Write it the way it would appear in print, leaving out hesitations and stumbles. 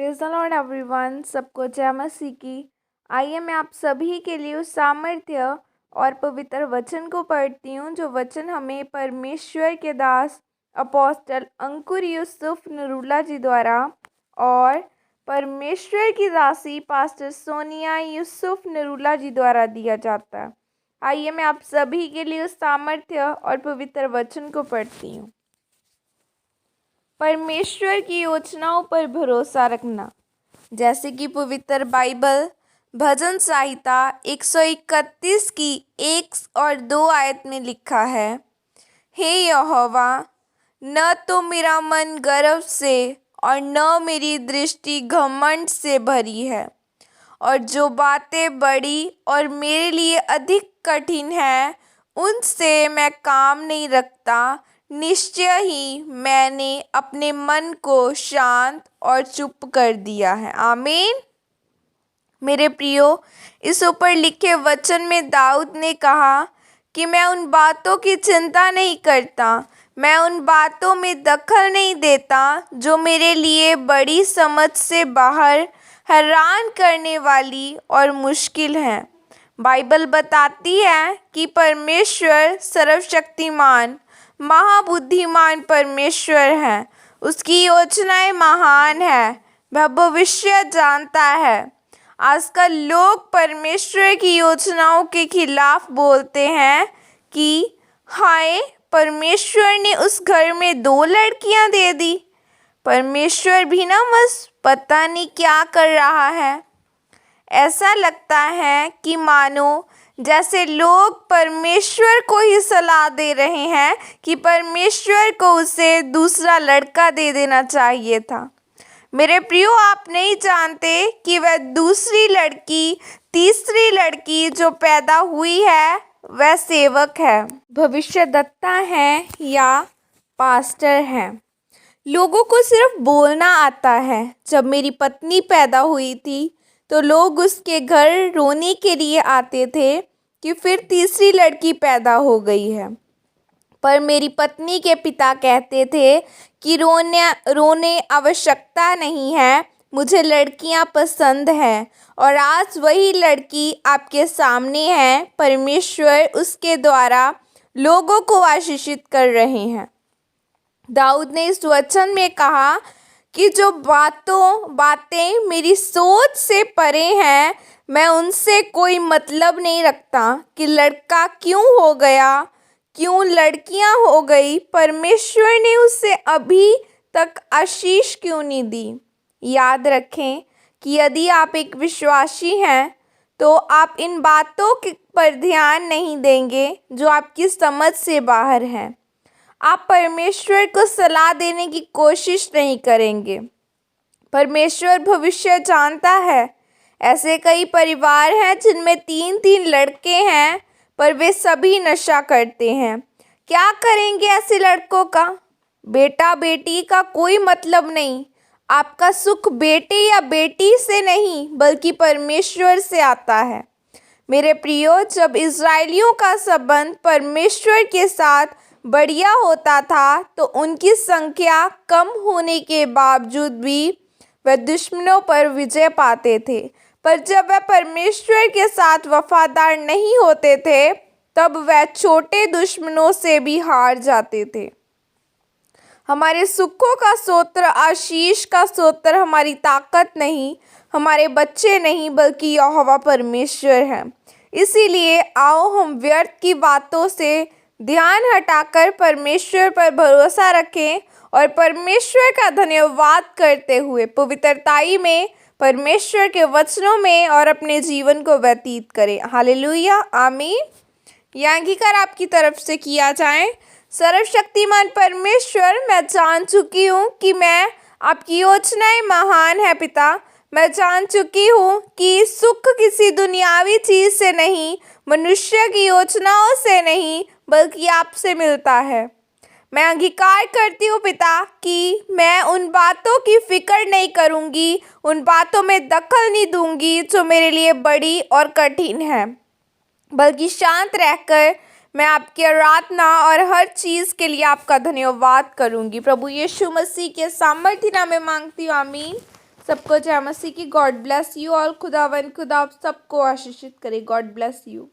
Praise the Lord everyone. सबको जय मसीह की। आइए मैं आप सभी के लिए उस सामर्थ्य और पवित्र वचन को पढ़ती हूँ जो वचन हमें परमेश्वर के दास अपोस्टल अंकुर यूसुफ नरूला जी द्वारा और परमेश्वर की दासी पास्टर सोनिया यूसुफ नरूला जी द्वारा दिया जाता है। आइए मैं आप सभी के लिए उस सामर्थ्य और पवित्र वचन को पढ़ती हूँ। परमेश्वर की योजनाओं पर भरोसा रखना। जैसे कि पवित्र बाइबल भजन संहिता 131 की 1 और 2 आयत में लिखा है, हे यहोवा, न तो मेरा मन गर्व से और न मेरी दृष्टि घमंड से भरी है, और जो बातें बड़ी और मेरे लिए अधिक कठिन है उनसे मैं काम नहीं रखता। निश्चय ही मैंने अपने मन को शांत और चुप कर दिया है। आमीन। मेरे प्रियो, इस ऊपर लिखे वचन में दाऊद ने कहा कि मैं उन बातों की चिंता नहीं करता, मैं उन बातों में दखल नहीं देता जो मेरे लिए बड़ी समझ से बाहर, हैरान करने वाली और मुश्किल है। बाइबल बताती है कि परमेश्वर सर्वशक्तिमान महाबुद्धिमान परमेश्वर है। उसकी योजनाएं महान है। वह भविष्य जानता है। आजकल लोग परमेश्वर की योजनाओं के खिलाफ बोलते हैं कि हाय, परमेश्वर ने उस घर में 2 लड़कियां दे दी। परमेश्वर भी ना बस पता नहीं क्या कर रहा है। ऐसा लगता है कि मानो जैसे लोग परमेश्वर को ही सलाह दे रहे हैं कि परमेश्वर को उसे दूसरा लड़का दे देना चाहिए था। मेरे प्रियो, आप नहीं जानते कि वह दूसरी लड़की, तीसरी लड़की जो पैदा हुई है वह सेवक है, भविष्यद्वक्ता है या पास्टर है। लोगों को सिर्फ बोलना आता है। जब मेरी पत्नी पैदा हुई थी तो लोग उसके घर रोने के लिए आते थे कि फिर तीसरी लड़की पैदा हो गई है। पर मेरी पत्नी के पिता कहते थे कि रोने आवश्यकता नहीं है, मुझे लड़कियां पसंद हैं। और आज वही लड़की आपके सामने है। परमेश्वर उसके द्वारा लोगों को आशीषित कर रहे हैं। दाऊद ने इस वचन में कहा कि जो बातें मेरी सोच से परे हैं, मैं उनसे कोई मतलब नहीं रखता कि लड़का क्यों हो गया, क्यों लड़कियां हो गई, परमेश्वर ने उसे अभी तक आशीष क्यों नहीं दी। याद रखें कि यदि आप एक विश्वासी हैं तो आप इन बातों पर ध्यान नहीं देंगे जो आपकी समझ से बाहर हैं। आप परमेश्वर को सलाह देने की कोशिश नहीं करेंगे। परमेश्वर भविष्य जानता है। ऐसे कई परिवार हैं जिनमें 3-3 लड़के हैं पर वे सभी नशा करते हैं। क्या करेंगे ऐसे लड़कों का? बेटा बेटी का कोई मतलब नहीं। आपका सुख बेटे या बेटी से नहीं बल्कि परमेश्वर से आता है। मेरे प्रियो, जब इज़राइलियों का संबंध परमेश्वर के साथ बढ़िया होता था तो उनकी संख्या कम होने के बावजूद भी वह दुश्मनों पर विजय पाते थे। पर जब वह परमेश्वर के साथ वफादार नहीं होते थे तब वह छोटे दुश्मनों से भी हार जाते थे। हमारे सुखों का स्रोत, आशीष का स्रोत हमारी ताकत नहीं, हमारे बच्चे नहीं, बल्कि यहोवा परमेश्वर है। इसीलिए आओ हम व्यर्थ की बातों से ध्यान हटाकर परमेश्वर पर भरोसा रखें और परमेश्वर का धन्यवाद करते हुए पवित्रताई में परमेश्वर के वचनों में और अपने जीवन को व्यतीत करें। हालेलुया, आमीन। यह अंगीकार आपकी तरफ से किया जाए। सर्वशक्तिमान परमेश्वर, मैं जान चुकी हूँ कि मैं आपकी योजनाएं महान है पिता। मैं जान चुकी हूँ कि सुख किसी दुनियावी चीज़ से नहीं, मनुष्य की योजनाओं से नहीं, बल्कि आपसे मिलता है। मैं अंगीकार करती हूँ पिता कि मैं उन बातों की फिक्र नहीं करूँगी, उन बातों में दखल नहीं दूँगी जो मेरे लिए बड़ी और कठिन है, बल्कि शांत रहकर मैं आपकी आराधना और हर चीज़ के लिए आपका धन्यवाद करूँगी। प्रभु यीशु मसीह के सामर्थ्य नाम में मांगती हूँ, आमीन। सबको जय मसीह की। God bless you all. खुदावन खुदा आप सबको आशीषित करे। God bless you.